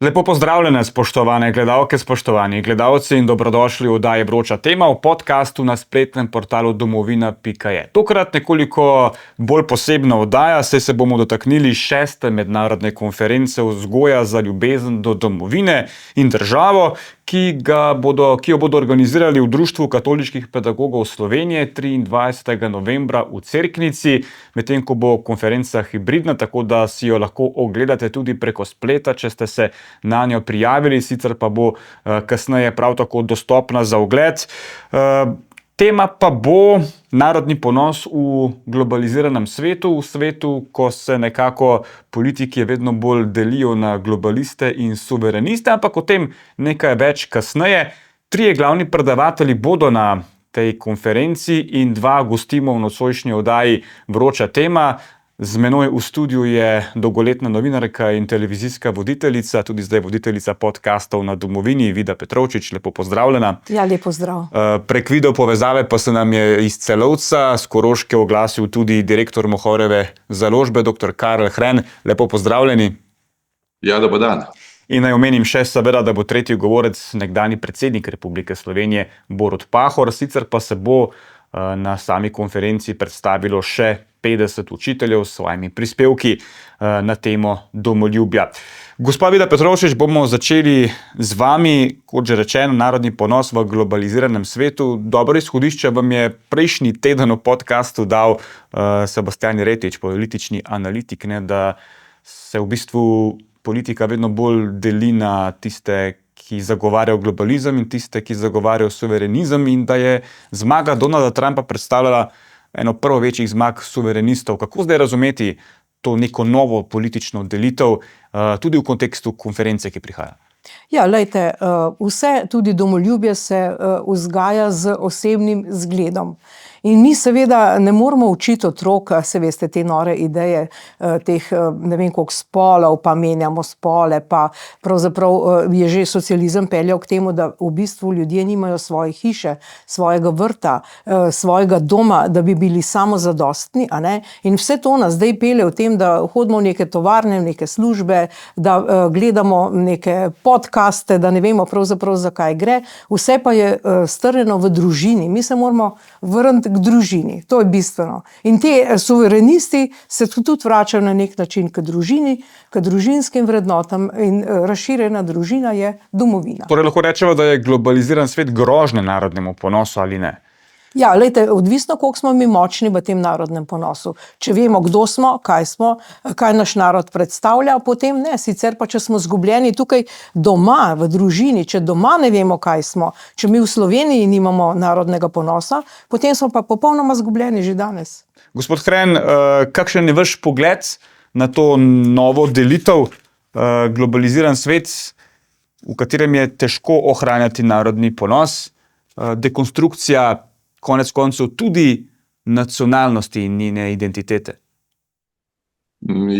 Lepo pozdravljene, spoštovane gledalke, spoštovani gledalci in dobrodošli v oddaji Vroča tema v podkastu na spletnem portalu domovina.je. Tokrat nekoliko bolj posebna oddaja, saj se bomo dotaknili 6. mednarodne konference Vzgoja za ljubezen do domovine in državo, ki jo bodo organizirali v Društvu katoliških pedagogov Slovenije 23. novembra v Cerknici, medtem ko bo konferenca hibridna, tako da si jo lahko ogledate tudi preko spleta, če ste se na njo prijavili, sicer pa bo kasneje prav tako dostopna za ogled. Tema pa bo narodni ponos v globaliziranem svetu, v svetu, ko se nekako politiki vedno bolj delijo na globaliste in suvereniste, ampak o tem nekaj več kasneje. 3 glavni predavatelji bodo na tej konferenci in 2 gostimo v nocojšnji oddaji Vroča tema. Z menoj v studiu je dolgoletna novinarka in televizijska voditeljica, tudi zdaj voditeljica podcastov na Domovini, Vida Petrovčič. Lepo pozdravljena. Ja, lepo zdrav. Prek video povezave pa se nam je iz Celovca, s Koroške, oglasil tudi direktor Mohorjeve založbe, dr. Karel Hren. Lepo pozdravljeni. Ja, dober dan. In naj omenim še seveda, da bo tretji govorec nekdanji predsednik Republike Slovenije Borut Pahor, sicer pa se bo na sami konferenci predstavilo še 50 učiteljev s svojimi prispevki na temo domoljubja. Gospa Vida Petrovčič, bomo začeli z vami, kot že rečeno, narodni ponos v globaliziranem svetu. Dobro izhodišče vam je prejšnji teden v podcastu dal Sebastian Retič, politični analitik, da se v bistvu politika vedno bolj deli na tiste, ki zagovarjajo globalizem in tiste, ki zagovarjajo suverenizem, in da je zmaga Donalda Trumpa predstavljala eno prvo večjih zmag suverenistov. Kako zdaj razumeti to neko novo politično delitev, tudi v kontekstu konference, ki prihaja? Ja, lejte, vse, tudi domoljubje se vzgaja z osebnim zgledom. In mi seveda ne moramo učiti otrok, se veste, te nore ideje, teh ne vem koliko spolov, pa menjamo spole, pa pravzaprav je že socializem peljal k temu, da v bistvu ljudje nimajo svoje hiše, svojega vrta, svojega doma, da bi bili samozadostni, a ne? In vse to nas zdaj pelje v tem, da hodimo v neke tovarne, v neke službe, da gledamo neke podcaste, da ne vemo pravzaprav, zakaj gre. Vse pa je strjeno v družini. Mi se moramo vrniti k družini. To je bistveno. In te suverenisti se tudi vračajo na nek način k družini, k družinskim vrednotam, in razširjena družina je domovina. Torej lahko rečemo, da je globaliziran svet grožnja narodnemu ponosu ali ne? Ja, lejte, odvisno, koliko smo mi močni v tem narodnem ponosu. Če vemo, kdo smo, kaj naš narod predstavlja, potem ne. Sicer pa, če smo zgubljeni tukaj doma, v družini, če doma ne vemo, kaj smo, če mi v Sloveniji nimamo narodnega ponosa, potem smo pa popolnoma zgubljeni že danes. Gospod Hren, kakšen je vaš pogled na to novo delitev, globaliziran svet, v katerem je težko ohranjati narodni ponos, dekonstrukcija konec koncev tudi nacionalnosti in njene identitete?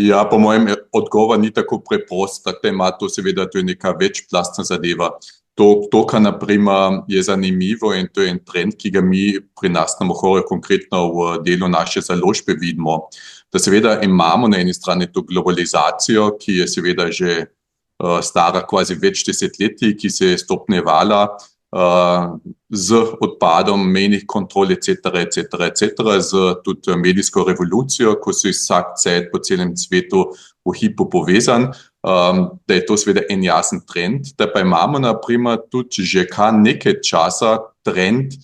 Ja, po mojem odgovor ni tako preprost, tema, to seveda to je neka večplastna zadeva. To, kar naprimer je zanimivo, in to je en trend, ki ga mi pri nas na Mohorju konkretno v delu naše založbe vidimo, da seveda imamo na eni strani to globalizacijo, ki je seveda že stara kvazi več desetletij, ki se je stopnjevala z odpadom mejnih kontrol, etc., z tudi medijsko revolucijo, ko so vsak cajt po celem svetu v hipu povezan, da je to seveda en jasen trend, da pa imamo naprimer tudi že kar nekaj časa trend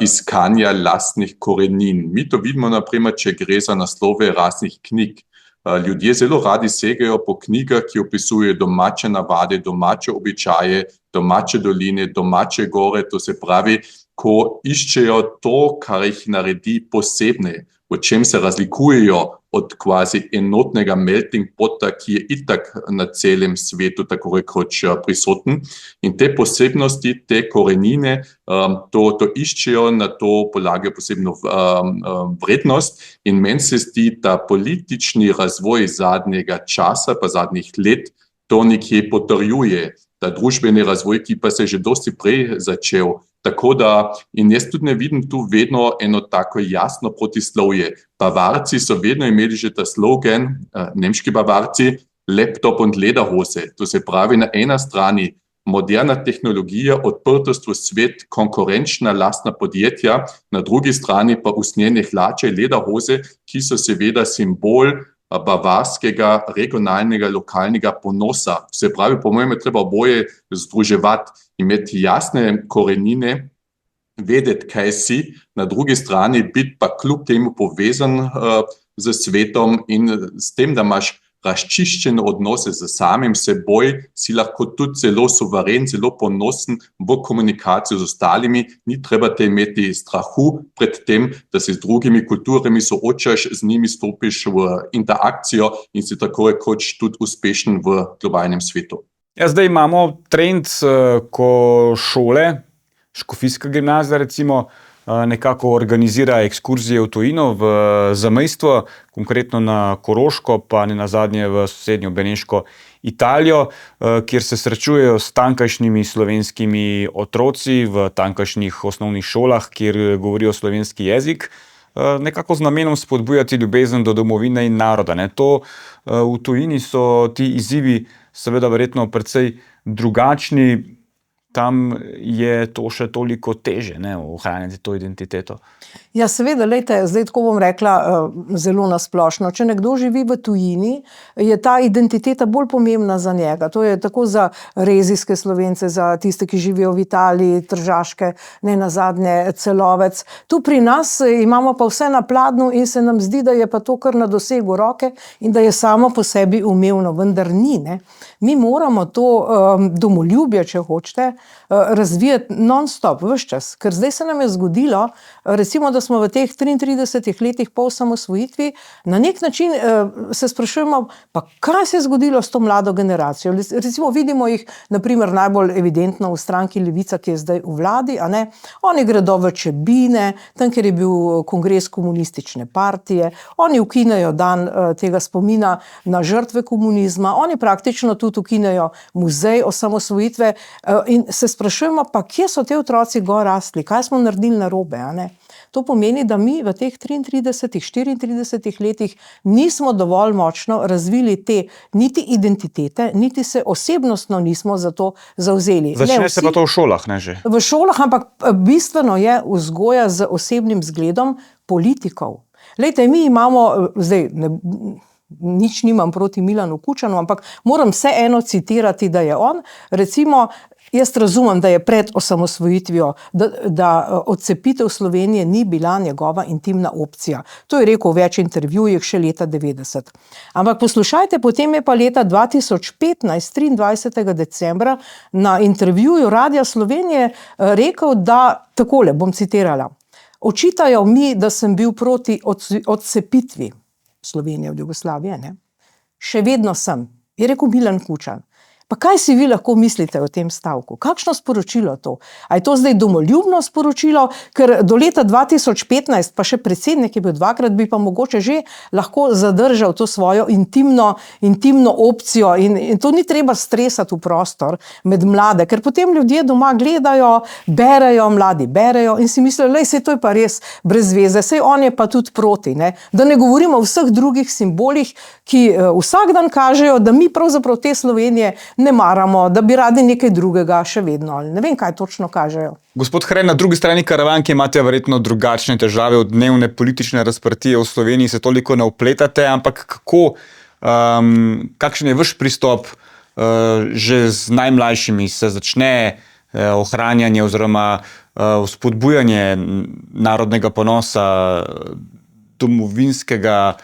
iskanja lastnih korenin. Mi to vidimo naprimer, če gre za naslove raznih knjig. Ljudje zelo radi segajo po knjigah, ki opisujejo domače navade, domače običaje, domače doline, domače gore, to se pravi, ko iščejo to, kar jih naredi posebne, v čem se razlikujejo od kvazi enotnega melting pota, ki je itak na celem svetu tako rekoč prisoten. In te posebnosti, te korenine, to iščejo, na to polagajo posebno vrednost. In meni se zdi, da politični razvoj zadnjega časa, pa zadnjih let, to nekje potrjuje, da družbeni razvoj, ki pa se je že dosti prej začel. Tako da, in jaz tudi ne vidim tu vedno eno tako jasno protislovje. Bavarci so vedno imeli že ta slogan, nemški Bavarci, laptop in lederhose. To se pravi, na ena strani moderna tehnologija, odprtost v svet, konkurenčna lastna podjetja, na drugi strani pa usnjene hlače, lederhose, ki so seveda simbol bavarskega, regionalnega, lokalnega ponosa. Se pravi, po mojem je treba oboje združevati, imeti jasne korenine, vedeti, kaj si, na drugi strani biti pa kljub temu povezan z svetom in s tem, da imaš razčiščene odnose z samim seboj, si lahko tudi zelo suveren, zelo ponosen v komunikaciji z ostalimi. Ni treba te imeti strahu pred tem, da se z drugimi kulturami soočaš, z njimi stopiš v interakcijo in si tako rekoč tudi uspešen v globalnem svetu. Ja, zdaj imamo trend, ko šole, škofijska gimnazija recimo, nekako organizira ekskurzije v tujino, v zamejstvo, konkretno na Koroško, pa ne nazadnje v sosednjo beneško Italijo, kjer se srečujejo s tamkajšnjimi slovenskimi otroci v tamkajšnjih osnovnih šolah, kjer govorijo slovenski jezik, nekako z namenom spodbujati ljubezen do domovine in naroda. To v tujini so ti izzivi seveda verjetno precej drugačni. Tam je to še toliko teže, ohranjati to identiteto. Ja, seveda, lejte, zdaj tako bom rekla zelo nasplošno. Če nekdo živi v tujini, je ta identiteta bolj pomembna za njega. To je tako za rezijske Slovence, za tiste, ki živijo v Italiji, Tržaške, ne nazadnje Celovec. Tu pri nas imamo pa vse na pladnju in se nam zdi, da je pa to kar na dosegu roke in da je samo po sebi umevno, vendar ni. Mi moramo to domoljubje, če hočete, razvijati non-stop, ves čas. Ker zdaj se nam je zgodilo, recimo, da smo v teh 33 letih po osamosvojitvi, na nek način se sprašujemo, pa kaj se je zgodilo s to mlado generacijo. Recimo vidimo jih, naprimer, najbolj evidentno v stranki Levica, ki je zdaj v vladi, a ne? Oni gredo v Čebine, tam, kjer je bil kongres komunistične partije, oni ukinejo dan tega spomina na žrtve komunizma, oni praktično tudi ukinejo muzej osamosvojitve in se sprašujemo, pa kje so te otroci gor rasli, kaj smo naredili narobe, a ne? To pomeni, da mi v teh 34 letih nismo dovolj močno razvili te niti identitete, niti se osebnostno nismo za to zavzeli. Začne se pa to v šolah, ne že? V šolah, ampak bistveno je vzgoja z osebnim zgledom politikov. Lejte, mi imamo, zdaj nič nimam proti Milanu Kučanu, ampak moram vseeno citirati, da je on, recimo, jaz razumem, da je pred osamosvojitvijo, da odcepitev Slovenije ni bila njegova intimna opcija. To je rekel v več intervjujih še leta 90. Ampak poslušajte, potem je pa leta 2015, 23. decembra, na intervjuju Radia Slovenije rekel, da, takole bom citirala, očitajo mi, da sem bil proti odcepitvi Slovenije od Jugoslavije, ne? Še vedno sem, je rekel Milan Kučan. Pa kaj si vi lahko mislite o tem stavku? Kakšno sporočilo to? A je to zdaj domoljubno sporočilo? Ker do leta 2015, pa še predsednik je bil dvakrat, bi pa mogoče že lahko zadržal to svojo intimno opcijo in to ni treba stresati v prostor med mlade, ker potem ljudje doma gledajo, berejo, mladi berejo in si mislijo, lej, sej to je pa res brez veze, sej on je pa tudi proti, ne? Da ne govorimo o vseh drugih simbolih, ki vsak dan kažejo, da mi pravzaprav te Slovenije ne maramo, da bi radi nekaj drugega še vedno. Ne vem, kaj točno kažejo. Gospod Hren, na drugi strani Karavanke imate verjetno drugačne težave od dnevne politične razprtije v Sloveniji, se toliko ne vpletate, ampak kako, kakšen je vaš pristop že z najmlajšimi? Se začne ohranjanje oziroma vzpodbujanje narodnega ponosa, domovinskega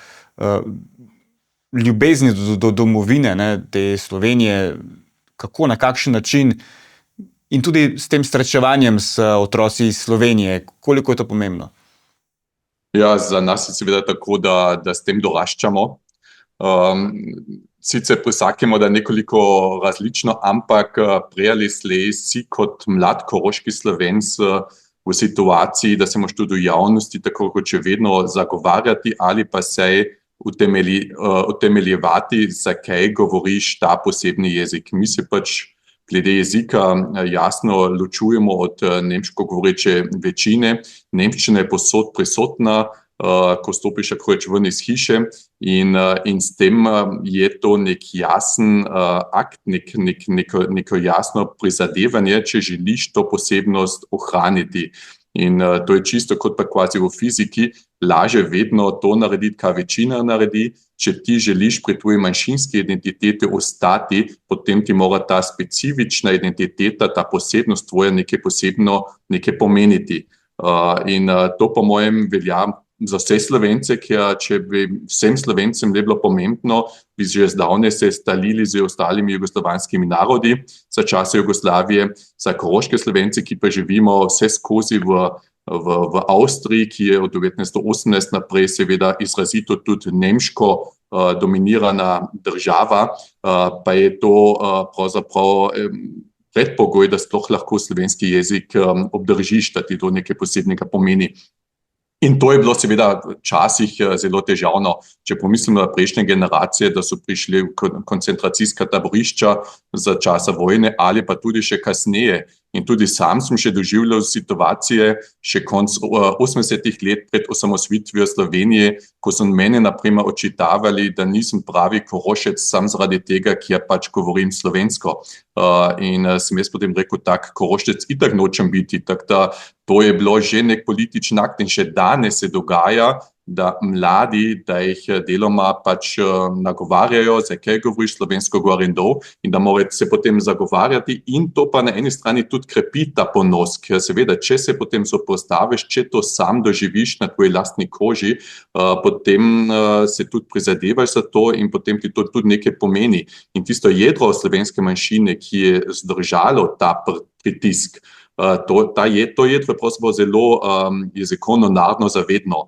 ljubezni do domovine, te Slovenije, kako, na kakšen način in tudi s tem srečevanjem s otroci iz Slovenije, koliko je to pomembno? Ja, za nas je seveda tako, da s tem doraščamo. Sicer prisakimo, da nekoliko različno, ampak prej ali slej si kot mlad koroški Slovenc v situaciji, da se moraš tudi v javnosti tako kot še vedno zagovarjati ali pa se utemeljevati, zakaj govoriš ta posebni jezik. Mi se pač glede jezika jasno ločujemo od nemško govoreče večine. Nemščina je povsod prisotna, ko stopiš prvič ven iz hiše in s tem je to nek jasen akt, neko jasno prizadevanje, če želiš to posebnost ohraniti. In to je čisto kot pa kvazi v fiziki, laže vedno to narediti, kar večina naredi. Če ti želiš pri tvoji manjšinski identiteti ostati, potem ti mora ta specifična identiteta, ta posebnost tvoja nekaj nekaj pomeniti. In to po mojem velja za vse Slovence, ker če bi vsem Slovencem bilo pomembno, bi že zdavnaj se stalili z ostalimi jugoslovanskimi narodi za časa Jugoslavije, za koroške Slovence, ki pa živimo vse skozi v Avstriji, ki je od 1918 naprej seveda izrazito tudi nemško dominirana država, pa je to pravzaprav predpogoj, da sploh lahko slovenski jezik obdržiš, da ti to nekaj posebnega pomeni. In to je bilo seveda včasih zelo težavno. Če pomislimo na prejšnje generacije, da so prišli v koncentracijska taborišča za časa vojne ali pa tudi še kasneje. In tudi sam sem še doživljal situacije še konc 80-ih let pred osamosvojitvijo Slovenije, ko so mene naprimer očitavali, da nisem pravi Korošec sam zaradi tega, ker pač govorim slovensko. In sem jaz potem rekel, tak Korošec itak nočem biti, tako da to je bilo že nek politični akt in še danes se dogaja, da mladi, da jih deloma pač nagovarjajo, zakaj govoriš slovensko gor in dol, in da morajo se potem zagovarjati in to pa na eni strani tudi krepi ta ponos, ker seveda, če se potem zoperstaviš, če to sam doživiš na tvoji lastni koži, potem se tudi prizadevaš za to in potem ti to tudi nekaj pomeni. In tisto jedro slovenske manjšine, ki je zdržalo ta pritisk, to jedro je pravzaprav zelo jezikovno narodno zavedno.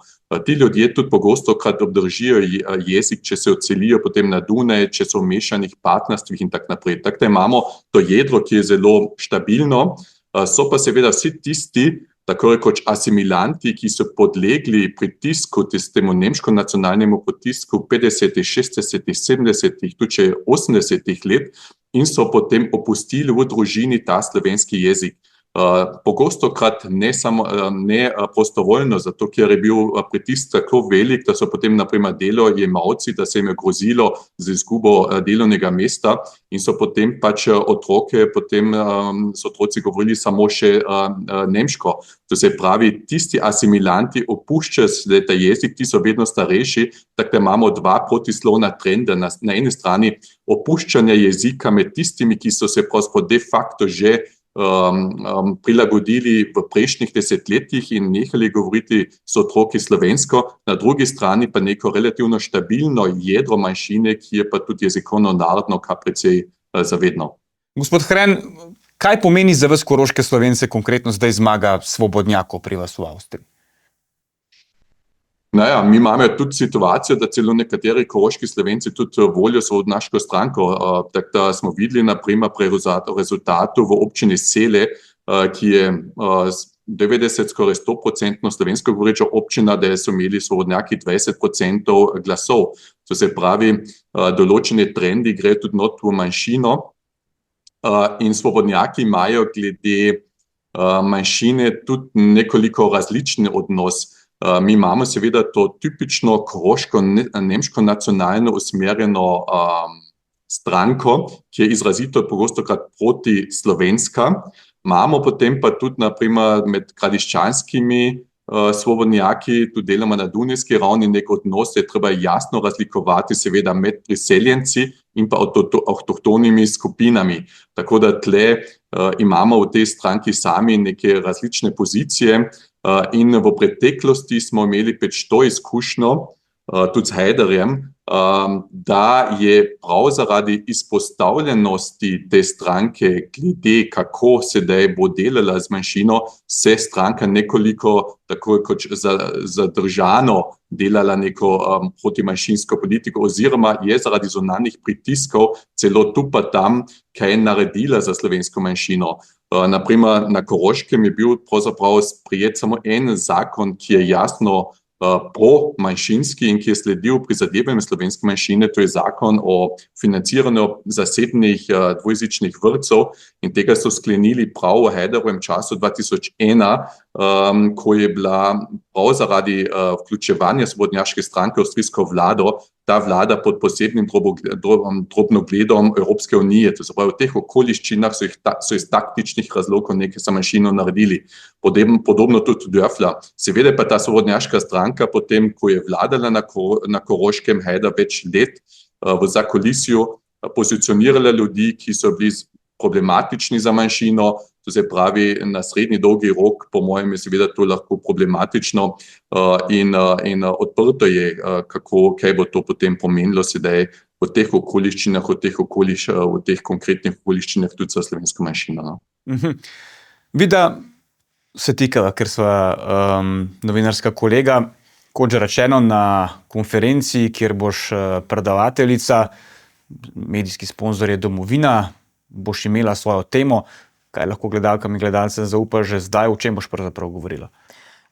Ti ljudje tudi pogosto krat obdržijo jezik, če se odselijo potem na Dunaj, če so v mešanih partnerstvih in tako naprej. Tako da imamo to jedro, ki je zelo stabilno, so pa seveda vsi tisti, tako rekoč asimilanti, ki so podlegli pritisku, temu nemško-nacionalnemu pritisku 50-ih, 60-ih, 70-ih, tudi 80-ih let in so potem opustili v družini ta slovenski jezik. Pogosto krat ne prostovoljno, zato ker je bil pritisk tako velik, da so potem naprimer delojemalci, da se jim je grozilo z izgubo delovnega mesta in so potem pač otroke, potem so otroci govorili samo še nemško. To se pravi, tisti asimilanti opuščajo ta jezik, ti so vedno starejši, tako da imamo dva protislovna trenda. Na eni strani opuščanje jezika med tistimi, ki so se pravzaprav de facto že prilagodili v prejšnjih desetletjih in nehali govoriti s otroki slovensko, na drugi strani pa neko relativno stabilno jedro manjšine, ki je pa tudi jezikovno narodno, kar precej zavedno. Gospod Hren, kaj pomeni za vas koroške Slovence konkretno zdaj zmaga svobodnjakov pri vas v Avstriji? Naja, mi imamo tudi situacijo, da celo nekateri koroški Slovenci tudi volijo svobodnjaško stranko. Tako da smo videli naprimer pri rezultatu v občini Sele, ki je 90, skoraj 100% slovensko govoreča občina, da so imeli svobodnjaki 20% glasov. To se pravi, določeni trendi grejo tudi not v manjšino in svobodnjaki imajo glede manjšine tudi nekoliko različen odnos. Mi imamo seveda to tipično koroško, nemško nacionalno usmerjeno stranko, ki je izrazito pogosto krat proti slovenska. Imamo potem pa tudi naprimer med kradiščanskimi svobodnjaki, tudi deloma na dunajski ravni nek odnos, je treba jasno razlikovati seveda med priseljenci in pa avtohtonimi skupinami. Tako da tle imamo v tej stranki sami neke različne pozicije. In v preteklosti smo imeli pač to izkušnjo, tudi z Hajderjem, da je prav zaradi izpostavljenosti te stranke, glede kako sedaj bo delala z manjšino, se stranka nekoliko tako kot zadržano delala neko protimanjšinsko politiko oziroma je zaradi zunanjih pritiskov celo tu pa tam kaj naredila za slovensko manjšino. Naprimer, na Koroškem je bil pravzaprav sprejet samo en zakon, ki je jasno pro-manjšinski in ki je sledil prizadevanjem slovenske manjšine, to je zakon o financiranju zasebnih dvojezičnih vrtcev in tega so sklenili prav v Hajderovem času 2001, ko je bila prav zaradi vključevanja Svobodnjaške stranke v avstrijsko vlado, ta vlada pod posebnim drobnogledom Evropske unije. To se pravi, v teh okoliščinah so iz taktičnih razlogov nekaj za manjšino naredili. Podobno tudi Dörfler. Seveda pa ta Svobodnjaška stranka, potem, ko je vladala na Koroškem več let v zakulisju, pozicionirala ljudi, ki so bili problematični za manjšino. To se pravi, na srednji dolgi rok, po mojem, je seveda to lahko problematično in odprto je, kaj bo to potem pomenilo sedaj v teh okoliščinah, v teh konkretnih okoliščinah tudi za slovensko manjšino. No? Vida se tikava, ker sva novinarska kolega, kot že rečeno, na konferenciji, kjer boš predavateljica, medijski sponzor je Domovina, boš imela svojo temo. Kaj lahko gledalkam in gledalcem zaupaš že zdaj, o čem boš pravzaprav govorila?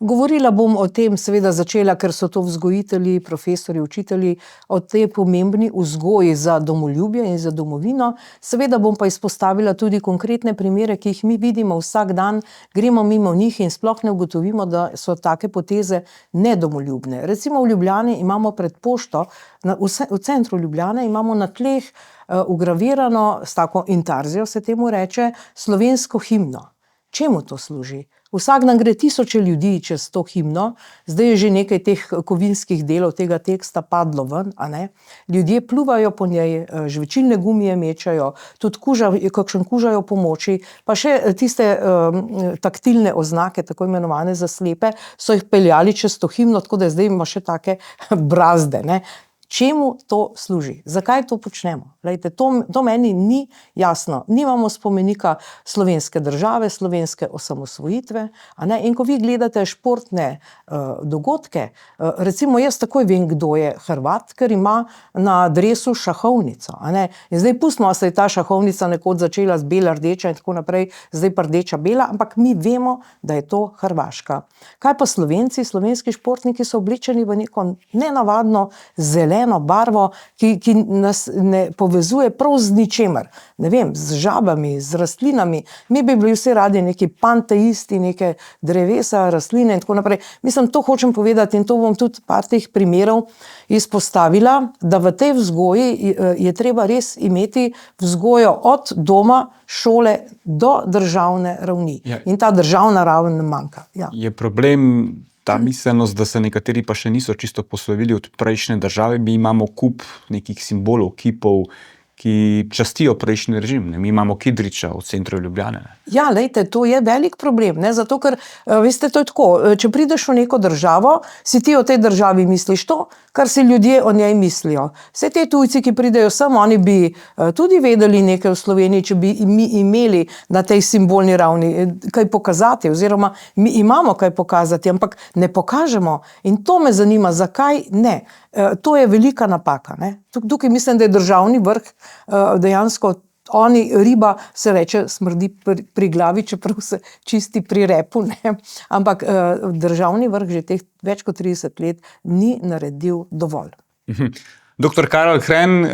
Govorila bom o tem, seveda začela, ker so to vzgojitelji, profesori, učitelji, o tej pomembni vzgoji za domoljubje in za domovino. Seveda bom pa izpostavila tudi konkretne primere, ki jih mi vidimo vsak dan, gremo mimo njih in sploh ne ugotovimo, da so take poteze nedomoljubne. Recimo v Ljubljani imamo pred pošto, v centru Ljubljane imamo na tleh vgravirano, s tako intarzijo se temu reče, slovensko himno. Čemu to služi? Vsak dan gre tisoče ljudi čez to himno, zdaj je že nekaj teh kovinskih delov tega teksta padlo ven, a ne? Ljudje pluvajo po njej, žvečilne gumije mečajo, tudi kakšen kužajo po moči, pa še tiste taktilne oznake, tako imenovane za slepe, so jih peljali čez to himno, tako da zdaj ima še take brazde, ne? Čemu to služi? Zakaj to počnemo? Lejte, to meni ni jasno. Nimamo spomenika slovenske države, slovenske osamosvojitve, a ne? In ko vi gledate športne dogodke, recimo jaz takoj vem, kdo je Hrvat, ker ima na dresu šahovnico, a ne? In zdaj pustimo, se je ta šahovnica nekoč začela z bela rdeča in tako naprej, zdaj pa rdeča bela, ampak mi vemo, da je to Hrvaška. Kaj pa Slovenci? Slovenski športniki so oblečeni v neko nenavadno zeleno barvo, ki nas ne povezuje prav z ničemer. Ne vem, z žabami, z rastlinami. Mi bi bili vsi radi neki panteisti, neke drevesa, rastline in tako naprej. Mislim, to hočem povedati in to bom tudi par teh primerov izpostavila, da v tej vzgoji je treba res imeti vzgojo od doma, šole do državne ravni. Ja. In ta državna raven manjka. Ja. Je problem ta miselnost, da se nekateri pa še niso čisto poslovili od prejšnje države? Mi imamo kup nekih simbolov, kipov, ki častijo prejšnji režim. Ne? Mi imamo Kidriča v centru Ljubljane. Ne? Ja, lejte, to je velik problem, ne? Zato ker, veste, to je tako, če prideš v neko državo, si ti o tej državi misliš to, kar si ljudje o njej mislijo. Vse te tujci, ki pridejo sem, oni bi tudi vedeli nekaj v Sloveniji, če bi mi imeli na tej simbolni ravni kaj pokazati, oziroma mi imamo kaj pokazati, ampak ne pokažemo. In to me zanima, zakaj ne? To je velika napaka, ne? Tukaj mislim, da je državni vrh dejansko, riba se reče, smrdi pri glavi, čeprav se čisti pri repu, ne? Ampak državni vrh že teh več kot 30 let ni naredil dovolj. Doktor Karel Hren,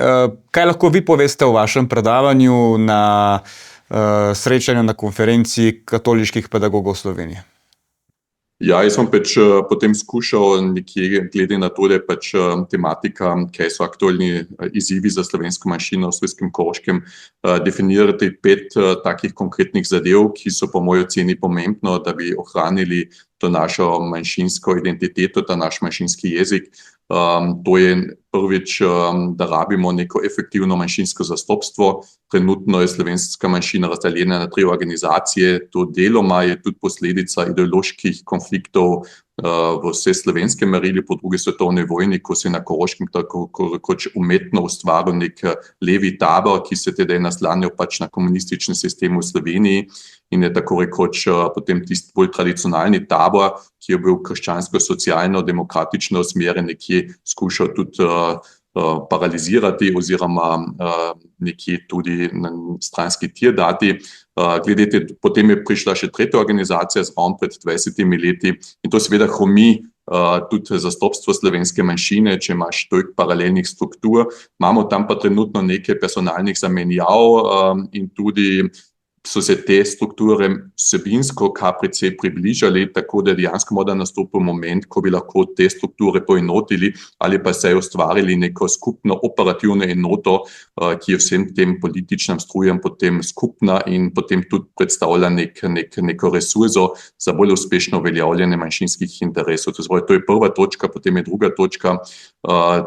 kaj lahko vi poveste o vašem predavanju na srečanju na konferenciji katoliških pedagogov Slovenije? Ja, jaz sem potem skušal nekje, glede na to, da je tematika, kaj so aktualni izzivi za slovensko manjšino v avstrijskem Koroškem, definirati 5 takih konkretnih zadev, ki so po moji oceni pomembno, da bi ohranili to našo manjšinsko identiteto, ta naš manjšinski jezik. To je prvič, da rabimo neko efektivno manjšinsko zastopstvo. Trenutno je slovenska manjšina razdeljena na 3 organizacije. To deloma je tudi posledica ideoloških konfliktov v vseslovenskem merilu po drugi svetovni vojni, ko se je na Koroškem tako rekoč umetno ustvaril nek levi tabor, ki se tedaj naslanjal na komunistični sistem v Sloveniji in je tako rekoč potem tisti bolj tradicionalni tabor, ki je bil krščansko-socialno-demokratično usmerjen, nekje skušal tudi paralizirati oziroma nekje tudi na stranski tir dati. Potem je prišla še 3. organizacija zraven pred 20 leti in to seveda hromi tudi zastopstvo slovenske manjšine, če imaš toliko paralelnih struktur. Imamo tam pa trenutno nekaj personalnih zamenjav in tudi so se te strukture vsebinsko KPC približali, tako da dejansko mora nastopiti moment, ko bi lahko te strukture poenotili ali pa se ustvarili neko skupno operativno enoto, ki je vsem tem političnim strujem potem skupna in potem tudi predstavlja neko resurzo za bolj uspešno uveljavljanje manjšinskih interesov. To je prva točka, potem je druga točka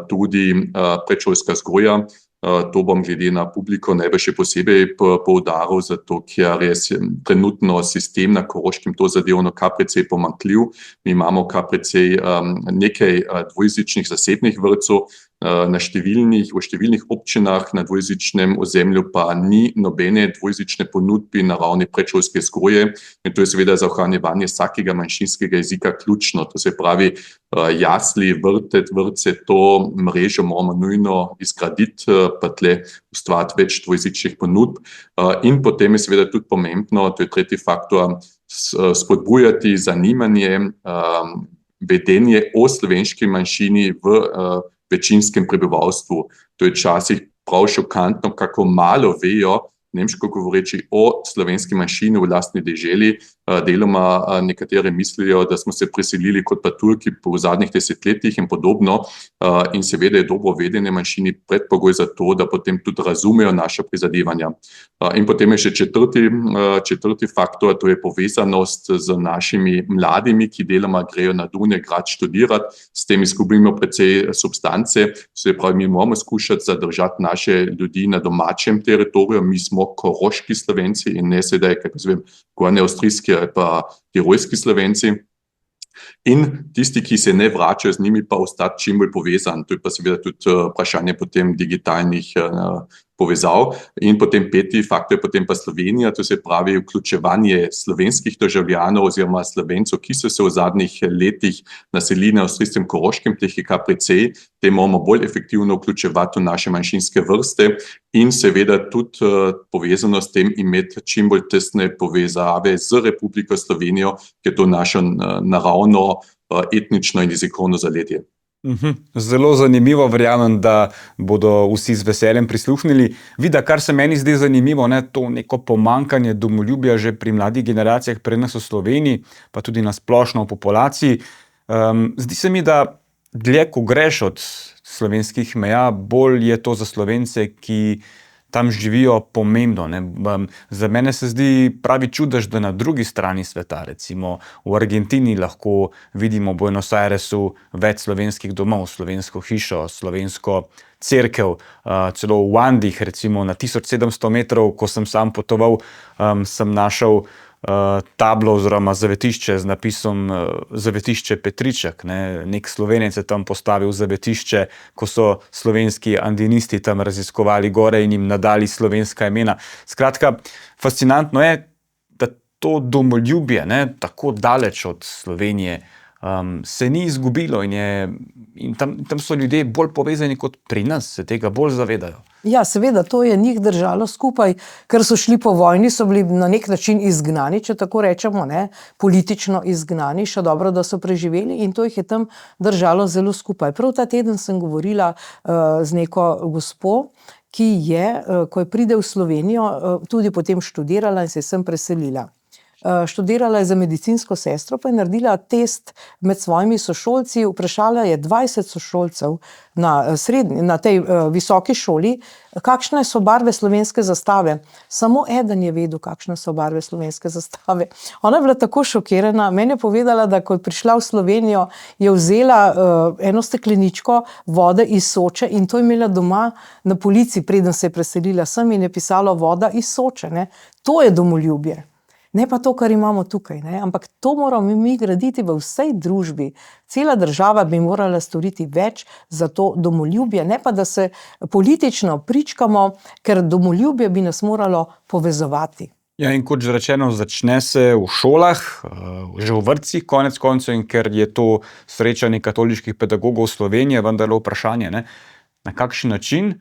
tudi predšolska vzgoja. To bom glede na publiko najbolj še posebej poudaril, zato ker je trenutno sistem na Koroškem to zadevno KPC pomanjkljiv. Mi imamo KPC nekaj dvojezičnih zasebnih vrtcev, v številnih občinah na dvojezičnem ozemlju pa ni nobene dvojezične ponudbe na ravni predšolske vzgoje in to je seveda za ohranjevanje vsakega manjšinskega jezika ključno. To se pravi, jasli, vrtce, to mrežo moramo nujno izgraditi, pa tle ustvariti več dvojezičnih ponudb. In potem je seveda tudi pomembno, to je tretji faktor, spodbujati zanimanje, vedenje o slovenski manjšini v večinskem prebivalstvu. To je včasih prav šokantno, kako malo vejo, nemško govoreči, o slovenski manjšini v lastni deželi. Deloma nekatere mislijo, da smo se preselili kot pa Turki v zadnjih desetletjih in podobno. In seveda je dobro vedenje manjšini predpogoj za to, da potem tudi razumejo naša prizadevanja. In potem je še četrti faktor, to je povezanost z našimi mladimi, ki deloma grejo na Dunaj grad študirati, s tem izgubimo precej substance. Se pravi, mi moramo skušati zadržati naše ljudi na domačem teritoriju, mi smo koroški Slovenci in ne sedaj, gornje avstrijski ali pa tirolski Slovenci. In tisti, ki se ne vračajo, z njimi pa ostati čim bolj povezan. To je pa seveda tudi vprašanje potem digitalnih povezav. In potem peti faktor je potem pa Slovenija, to se pravi vključevanje slovenskih državljanov oziroma Slovencev, ki so se v zadnjih letih naselili na avstrijskem Koroškem, teh je KPC, te moramo bolj efektivno vključevati v naše manjšinske vrste in seveda tudi povezano s tem imeti čim bolj tesne povezave z Republiko Slovenijo, ki je to naše naravno etnično in jezikovno zaledje. Zelo zanimivo, verjamem, da bodo vsi z veseljem prisluhnili. Vida, kar se meni zdi zanimivo, to neko pomanjkanje domoljubja že pri mladih generacijah pri nas v Sloveniji, pa tudi na splošno v populaciji. Zdi se mi, da dlje, ko greš od slovenskih meja, bolj je to za Slovence, ki tam živijo, pomembno. Za mene se zdi pravi čudež, da na drugi strani sveta, recimo v Argentini, lahko vidimo v Buenos Airesu več slovenskih domov, slovensko hišo, slovensko cerkev, celo v Andih, recimo na 1700 metrov, ko sem sam potoval, sem našel tablo oziroma zavetišče z napisom Zavetišče Petriček. Nek Slovenec je tam postavil zavetišče, ko so slovenski andinisti tam raziskovali gore in jim nadali slovenska imena. Skratka, fascinantno je, da to domoljubje, tako daleč od Slovenije, se ni izgubilo in tam so ljudje bolj povezani kot pri nas, se tega bolj zavedajo. Ja, seveda, to je njih držalo skupaj, ker so šli po vojni, so bili na nek način izgnani, če tako rečemo, politično izgnani, še dobro, da so preživeli in to jih je tam držalo zelo skupaj. Prav ta teden sem govorila z neko gospo, ki je, ko je pride v Slovenijo, tudi potem študirala in se je sem preselila. Študirala je za medicinsko sestro, pa je naredila test med svojimi sošolci, vprašala je 20 sošolcev na tej visoki šoli, kakšne so barve slovenske zastave. Samo eden je vedel, kakšne so barve slovenske zastave. Ona je bila tako šokirana, meni je povedala, da ko je prišla v Slovenijo, je vzela eno stekleničko vode iz Soče in to je imela doma na polici, preden se je preselila sem in je pisalo voda iz Soče. To je domoljubje. Ne pa to, kar imamo tukaj, ampak to moramo mi graditi v vsej družbi. Cela država bi morala storiti več za to domoljubje, ne pa da se politično pričkamo, ker domoljubje bi nas moralo povezovati. Ja, in kot že rečeno, začne se v šolah, že v vrtcih konec koncev, in ker je to srečanje katoliških pedagogov Slovenije, vendar vprašanje, na kakšen način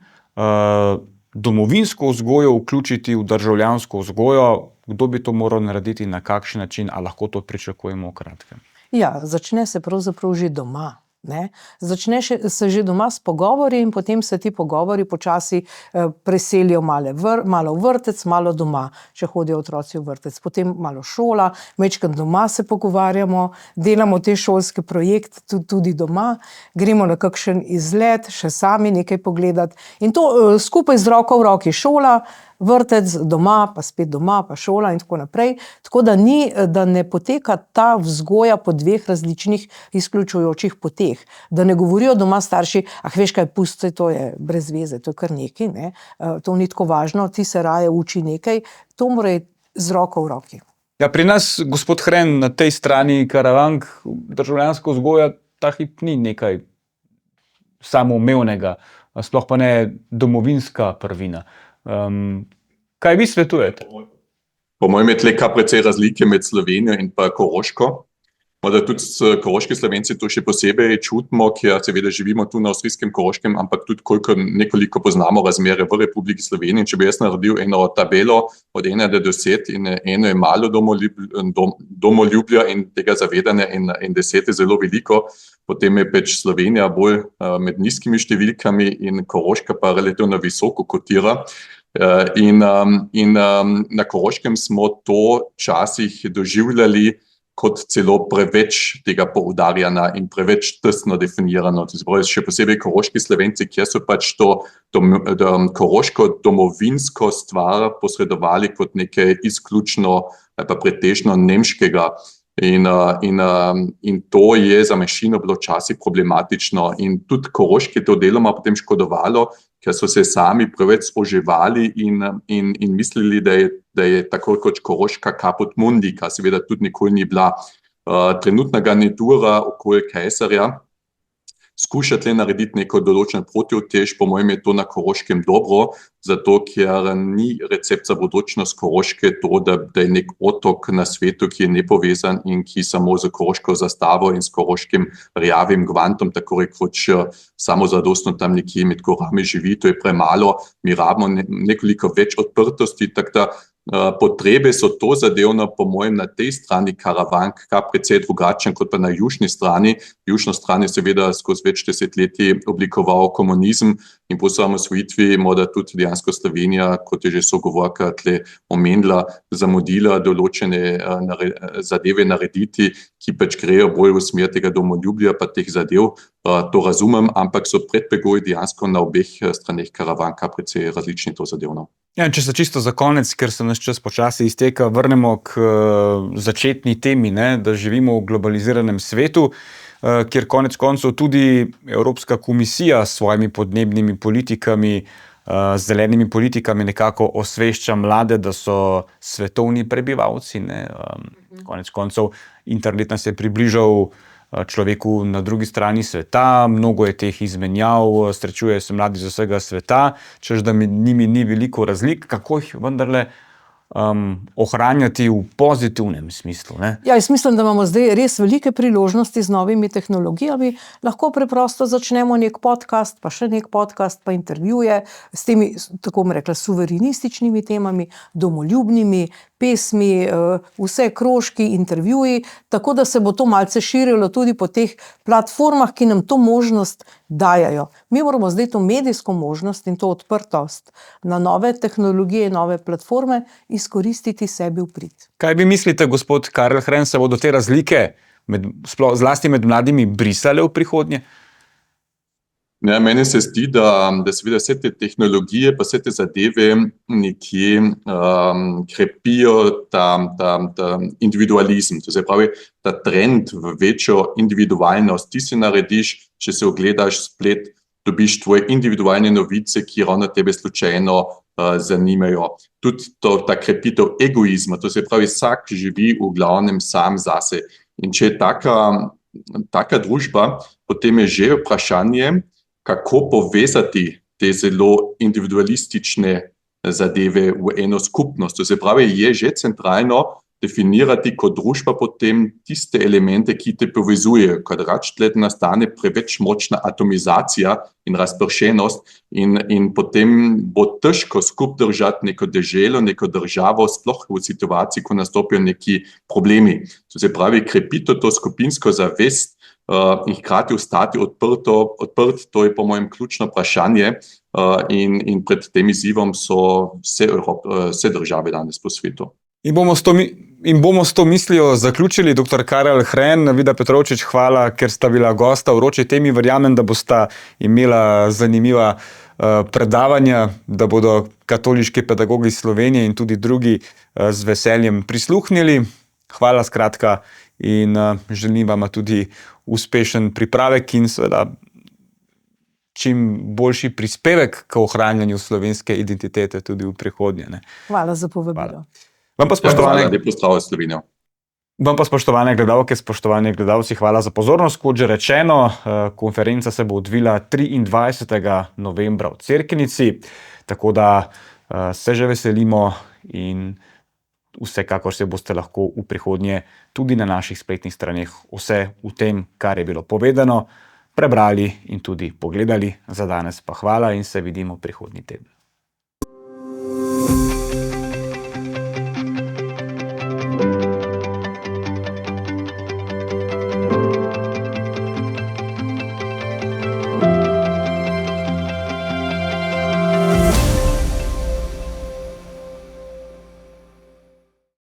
domovinsko vzgojo vključiti v državljansko vzgojo, kdo bi to moral narediti, na kakšen način, a lahko to pričakujemo v kratkem? Ja, začne se pravzaprav že doma. Ne? Začneš se že doma s pogovori in potem se ti pogovori počasi preselijo malo v vrtec, malo doma, če hodijo otroci v vrtec. Potem malo šola, majčkeno doma se pogovarjamo, delamo te šolske projekte tudi doma, gremo na kakšen izlet, še sami nekaj pogledati. In to skupaj z roko v roki, šola, vrtec, doma, pa spet doma, pa šola in tako naprej. Tako da da ne poteka ta vzgoja po dveh različnih izključujočih poteh. Da ne govorijo doma starši, veš kaj, pusti, to je brez veze, to je kar nekaj, ne? To ni tako važno, ti se raje uči nekaj. To mora iti z roko v roki. Ja, pri nas, gospod Hren, na tej strani Karavank, državljanska vzgoja ta hip ni nekaj samoumevnega, sploh pa ne domovinska prvina. Kaj vi svetujete? Po mojem je tle kar precej razlike med Slovenijo in pa Koroško. Morda tudi koroški Slovenci to še posebej čutimo, ker seveda živimo tu na avstrijskem Koroškem, ampak tudi nekoliko poznamo razmere v Republiki Sloveniji. Če bi jaz naredil eno tabelo od 1 do 10 in eno je malo domoljubja in tega zavedanja in 10 je zelo veliko, potem je pač Slovenija bolj med nizkimi številkami in Koroška pa relativno visoko kotira. In na Koroškem smo to včasih doživljali kot celo preveč tega poudarjanja in preveč tesno definirano. Še posebej koroški Slovenci, kjer so pač to koroško domovinsko stvar posredovali kot nekaj izključno ali pa pretežno nemškega. In to je za manjšino bilo včasih problematično in tudi koroški to deloma potem škodovalo, ker so se sami preveč oževali in mislili, da je tako kot Koroška kaput mundi, kar seveda tudi nikoli ni bila. Trenutna garnitura okoli Kajsarja skuša tle narediti neko določen protiutež, po mojem je to na Koroškem dobro, zato ker ni recept za bodočnost Koroške to, da je nek otok na svetu, ki je nepovezan in ki samo z koroško zastavo in s koroškim rjavim gvantom, tako rekoč samozadostno tam nekje med gorami živi, to je premalo, mi rabimo nekoliko več odprtosti, tako da potrebe so to zadevno, po mojem, na tej strani Karavank, kar precej drugačen kot pa na južni strani. Južno stran je seveda skozi več desetletij oblikoval komunizem in po osamosvojitvi morda tudi dejansko Slovenija, kot je že sogovorka tle omenila, zamudila določene zadeve narediti, ki pač grejo bolj v smer tega domoljubja pa teh zadev. To razumem, ampak so predpogoji dejansko na obeh straneh Karavanka precej različni to zadevno. Ja, če se čisto za konec, ker se naš čas počasi izteka, vrnemo k začetni temi, ne, da živimo v globaliziranem svetu, kjer konec koncev tudi Evropska komisija s svojimi podnebnimi politikami, zelenimi politikami nekako osvešča mlade, da so svetovni prebivalci. Ne. Konec koncev internet nas je približal človeku na drugi strani sveta, mnogo je teh izmenjav, srečujejo se mladi z vsega sveta, češ da med njimi ni veliko razlik, kako jih vendarle ohranjati v pozitivnem smislu, ne? Ja, jaz mislim, da imamo zdaj res velike priložnosti z novimi tehnologijami. Lahko preprosto začnemo nek podcast, pa še nek podcast, pa intervjuje s temi, tako bom rekla, suverenističnimi temami, domoljubnimi, pesmi, vse krožki, intervjuji, tako da se bo to malce širilo tudi po teh platformah, ki nam to možnost dajajo. Mi moramo zdaj to medijsko možnost in to odprtost na nove tehnologije, nove platforme izkoristiti sebi v prid. Kaj vi mislite, gospod Karel Hren, se bodo te razlike zlasti med mladimi brisale v prihodnje? Ja, meni se zdi, da seveda vse te tehnologije pa vse te zadeve nekje krepijo ta individualizem. To se pravi, ta trend v večjo individualnost. Ti si narediš, če se ogledaš splet, dobiš tvoje individualne novice, ki ravno tebe slučajno zanimajo. Tudi ta krepitev egoizma, to se pravi, vsak živi v glavnem sam zase. In če je taka družba, potem je že vprašanje, kako povezati te zelo individualistične zadeve v eno skupnost. To se pravi, je že centralno definirati kot družba potem tiste elemente, ki te povezujejo, ker drugače nastane preveč močna atomizacija in razpršenost in potem bo težko skupaj držati neko deželo, neko državo, sploh v situaciji, ko nastopijo neki problemi. To se pravi, krepiti to skupinsko zavest in hkrati ostati odprt, to je po mojem ključno vprašanje in pred tem izzivom so vse države danes po svetu. In bomo s to mislijo zaključili. Dr. Karel Hren, Vida Petrovčič, hvala, ker sta bila gosta v vroči temi. Verjamem, da bosta imela zanimiva predavanja, da bodo katoliški pedagogi Slovenije in tudi drugi z veseljem prisluhnili. Hvala skratka in želim vam tudi uspešen pripravek in seveda čim boljši prispevek k ohranjanju slovenske identitete tudi v prihodnje. Ne. Hvala za povabilo. Vam pa spoštovane, Lep pozdrav v Slovenijo. Vam pa spoštovane gledalke, spoštovani gledalci, hvala za pozornost. Kot že rečeno, konferenca se bo odvila 23. novembra v Cerknici, tako da se že veselimo in vsekakor se boste lahko v prihodnje tudi na naših spletnih straneh vse v tem, kar je bilo povedano, prebrali in tudi pogledali. Za danes pa hvala in se vidimo prihodnji teden.